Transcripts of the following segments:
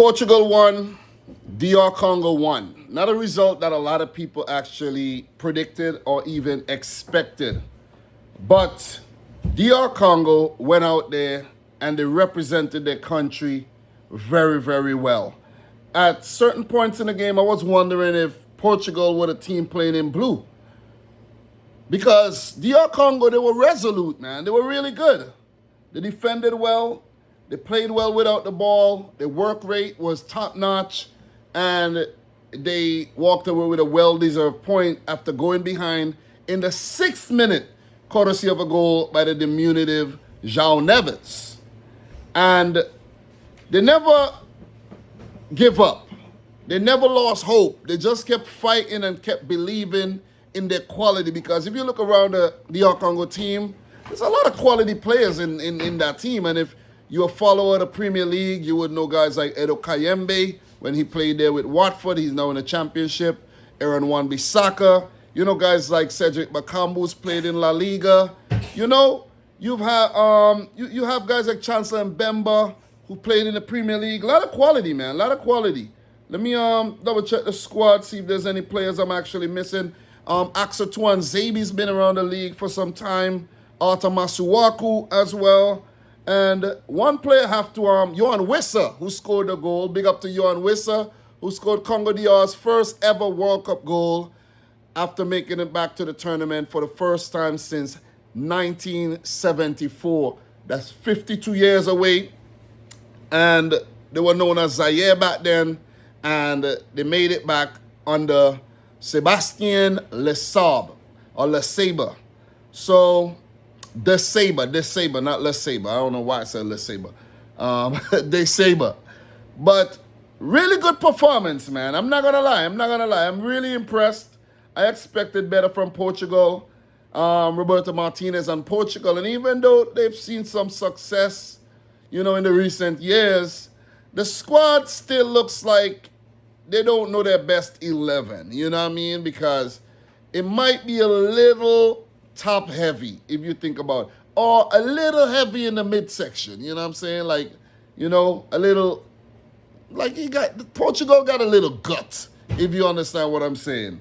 Portugal won, DR Congo won. Not a result that a lot of people actually predicted or even expected. But DR Congo went out there and they represented their country very, very well. At certain points in the game, I was wondering if Portugal were the team playing in blue. Because DR Congo, they were resolute, man. They were really good. They defended well. They played well without the ball. Their work rate was top-notch. And they walked away with a well-deserved point after going behind in the 6th minute, courtesy of a goal by the diminutive João Neves. And they never give up. They never lost hope. They just kept fighting and kept believing in their quality, because if you look around the DR Congo team, there's a lot of quality players in that team. And if you're a follower of the Premier League, you would know guys like Edo Kayembe. When he played there with Watford, he's now in the Championship. Aaron Wan-Bissaka. You know, guys like Cedric Bakambu's played in La Liga. You know, you have guys like Chancellor Mbemba who played in the Premier League. A lot of quality, man. A lot of quality. Let me double check the squad, see if there's any players I'm actually missing. Axel Tuanzebe's been around the league for some time. Arthur Masuaku as well. And one player have to, Yoane Wissa, who scored a goal. Big up to Yoane Wissa, who scored Congo DR's first ever World Cup goal after making it back to the tournament for the first time since 1974. That's 52 years away. And they were known as Zaire back then. And they made it back under Sebastien Lesabre, or Lesabre. So, De Sabre, not Lesabre. I don't know why I said Lesabre. De Sabre. But really good performance, man. I'm not going to lie. I'm really impressed. I expected better from Portugal. Roberto Martinez and Portugal. And even though they've seen some success, you know, in the recent years, the squad still looks like they don't know their best 11. You know what I mean? Because it might be a little top heavy, if you think about it, or a little heavy in the midsection. You know what I'm saying? Like, you know, a little, like Portugal got a little gut, if you understand what I'm saying.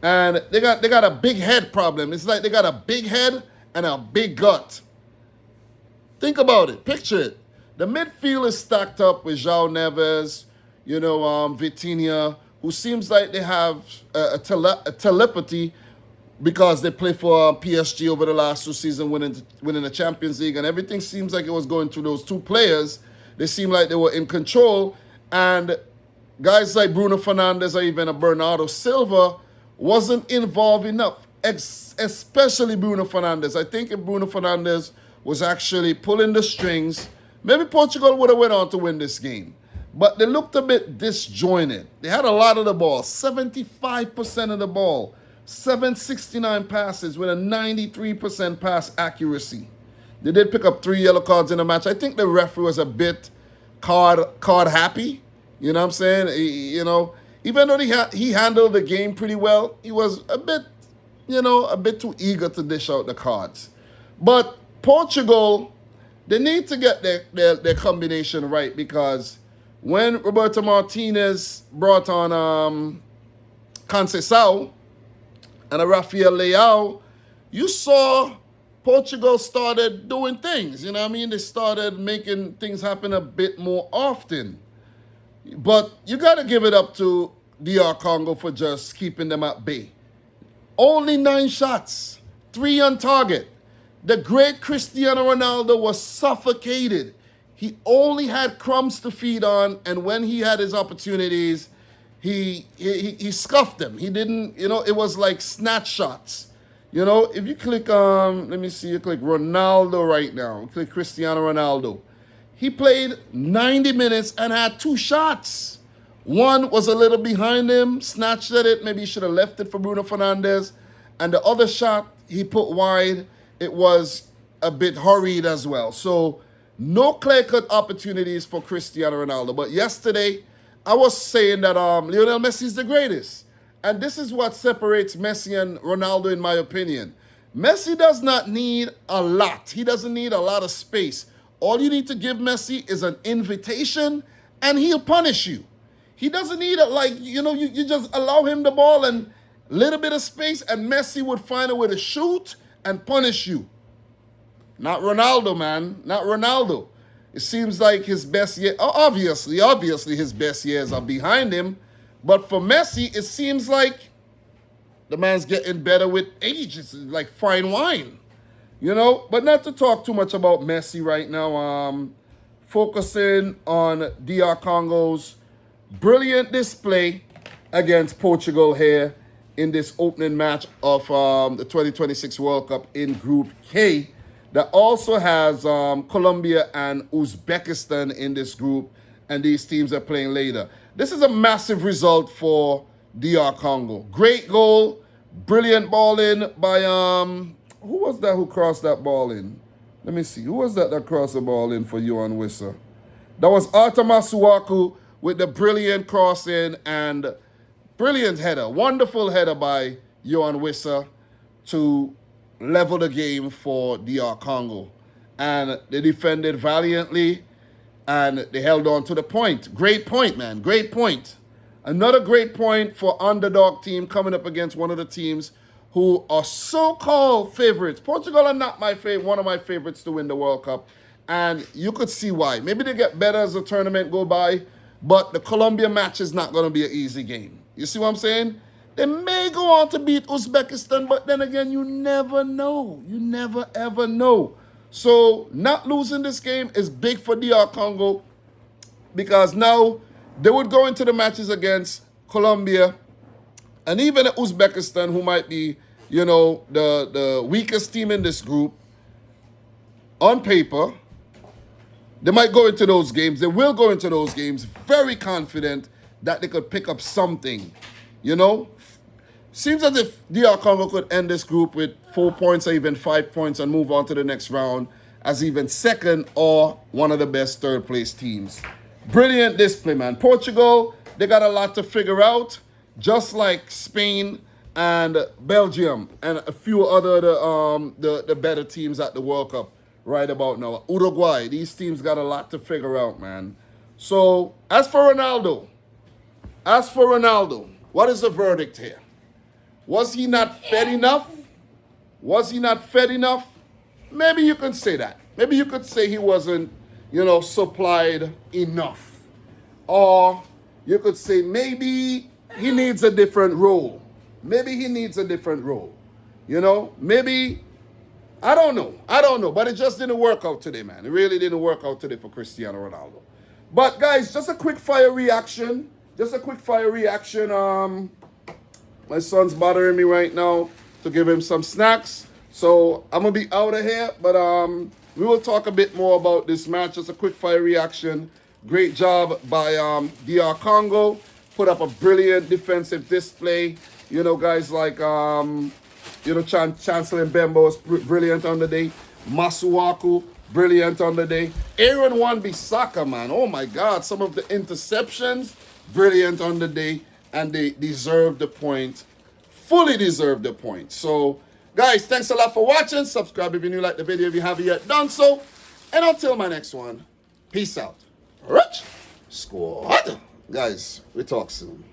And they got a big head problem. It's like they got a big head and a big gut. Think about it. Picture it. The midfield is stacked up with João Neves, you know, Vitinha, who seems like they have a telepathy, because they played for PSG over the last 2 seasons, winning the Champions League, and everything seems like it was going through those two players. They seem like they were in control, and guys like Bruno Fernandes or even a Bernardo Silva wasn't involved enough, especially Bruno Fernandes. I think if Bruno Fernandes was actually pulling the strings, maybe Portugal would have went on to win this game. But they looked a bit disjointed. They had a lot of the ball, 75% of the ball. 769 passes with a 93% pass accuracy. They did pick up 3 yellow cards in the match. I think the referee was a bit card happy. You know what I'm saying? Even though he handled the game pretty well, he was a bit too eager to dish out the cards. But Portugal, they need to get their combination right, because when Roberto Martinez brought on Conceição and a Rafael Leao, you saw Portugal started doing things. You know what I mean? They started making things happen a bit more often. But you got to give it up to DR Congo for just keeping them at bay. Only 9 shots, 3 on target. The great Cristiano Ronaldo was suffocated. He only had crumbs to feed on, and when he had his opportunities, he scuffed them. He didn't, it was like snatch shots. If you click let me see, you click Ronaldo right now. Click Cristiano Ronaldo. He played 90 minutes and had 2 shots. One was a little behind him, snatched at it. Maybe he should have left it for Bruno Fernandes. And the other shot he put wide, it was a bit hurried as well. So no clear-cut opportunities for Cristiano Ronaldo. But yesterday, I was saying that Lionel Messi is the greatest. And this is what separates Messi and Ronaldo, in my opinion. Messi does not need a lot. He doesn't need a lot of space. All you need to give Messi is an invitation and he'll punish you. He doesn't need it like, you just allow him the ball and a little bit of space, and Messi would find a way to shoot and punish you. Not Ronaldo, man. Not Ronaldo. It seems like his best year, obviously his best years are behind him. But for Messi, it seems like the man's getting better with age. It's like fine wine, But not to talk too much about Messi right now. Focusing on DR Congo's brilliant display against Portugal here in this opening match of the 2026 World Cup in Group K. That also has Colombia and Uzbekistan in this group, and these teams are playing later. This is a massive result for DR Congo. Great goal, brilliant ball in by, who was that who crossed that ball in? Let me see, who was that crossed the ball in for Yoane Wissa? That was Masuaku with the brilliant cross in and brilliant header, wonderful header by Yoane Wissa to level the game for DR Congo. And they defended valiantly and they held on to the point. Great point, man. Great point. Another great point for underdog team coming up against one of the teams who are so-called favorites. Portugal are not one of my favorites to win the World Cup. And you could see why. Maybe they get better as the tournament go by, but the Colombia match is not going to be an easy game. You see what I'm saying? They may go on to beat Uzbekistan, but then again, you never know. You never, ever know. So not losing this game is big for DR Congo because now they would go into the matches against Colombia and even Uzbekistan, who might be, the weakest team in this group. On paper, they might go into those games. They will go into those games very confident that they could pick up something, Seems as if DR Congo could end this group with 4 points or even 5 points and move on to the next round as even second or one of the best third-place teams. Brilliant display, man. Portugal, they got a lot to figure out, just like Spain and Belgium and a few other the better teams at the World Cup right about now. Uruguay, these teams got a lot to figure out, man. So, as for Ronaldo, what is the verdict here? Was he not fed enough? Was he not fed enough? Maybe you could say that. Maybe you could say he wasn't, supplied enough. Or you could say maybe he needs a different role. Maybe, I don't know. But it just didn't work out today, man. It really didn't work out today for Cristiano Ronaldo. But guys, just a quick fire reaction. My son's bothering me right now to give him some snacks. So I'm going to be out of here. But we will talk a bit more about this match. Just a quick fire reaction. Great job by DR Congo. Put up a brilliant defensive display. Guys like, Chancellor Mbemba was brilliant on the day. Masuaku, brilliant on the day. Aaron Wan-Bissaka, man. Oh, my God. Some of the interceptions, brilliant on the day. And they deserve the point, fully deserve the point. So, guys, thanks a lot for watching. Subscribe if you're new, like the video if you haven't yet done so. And until my next one, peace out. Rich Squad. Guys, we talk soon.